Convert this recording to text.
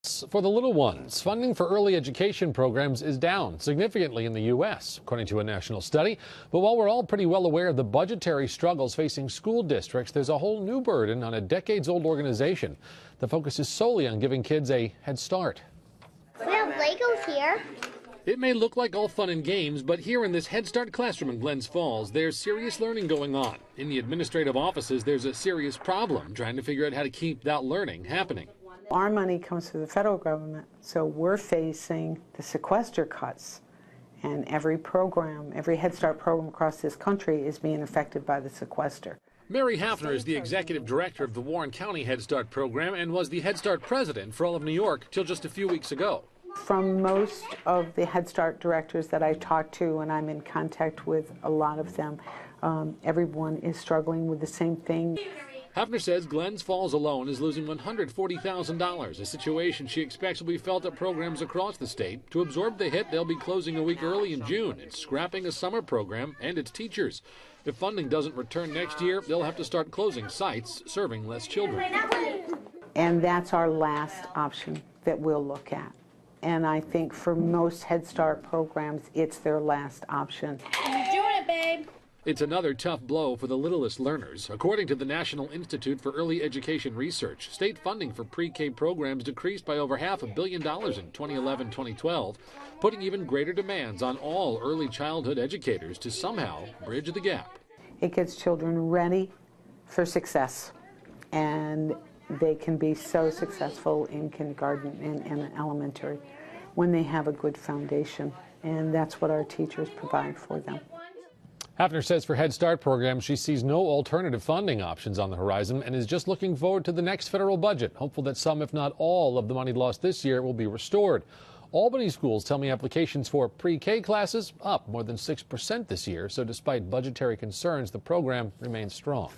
For the little ones, funding for early education programs is down significantly in the U.S., according to a national study. But while we're all pretty well aware of the budgetary struggles facing school districts, there's a whole new burden on a decades-old organization that focuses solely on giving kids a head start. We have Legos here. It may look like all fun and games, but here in this Head Start classroom in Glens Falls, there's serious learning going on. In the administrative offices, there's a serious problem trying to figure out how to keep that learning happening. Our money comes through the federal government, so we're facing the sequester cuts. And every program, every Head Start program across this country is being affected by the sequester. Mary Hafner is the executive director of the Warren County Head Start program and was the Head Start president for all of New York till just a few weeks ago. From most of the Head Start directors that I talk to, and I'm in contact with a lot of them, everyone is struggling with the same thing. Hafner says Glens Falls alone is losing $140,000, a situation she expects will be felt at programs across the state. To absorb the hit, they'll be closing a week early in June and scrapping a summer program and its teachers. If funding doesn't return next year, they'll have to start closing sites serving less children. And that's our last option that we'll look at. And I think for most Head Start programs, it's their last option. You're doing it, babe. It's another tough blow for the littlest learners. According to the National Institute for Early Education Research, state funding for pre-K programs decreased by over $500 million in 2011-2012, putting even greater demands on all early childhood educators to somehow bridge the gap. It gets children ready for success, and they can be so successful in kindergarten and elementary when they have a good foundation, and that's what our teachers provide for them. Hafner says for Head Start programs, she sees no alternative funding options on the horizon and is just looking forward to the next federal budget, hopeful that some, if not all, of the money lost this year will be restored. Albany schools tell me applications for pre-K classes up more than 6% this year, so despite budgetary concerns, the program remains strong.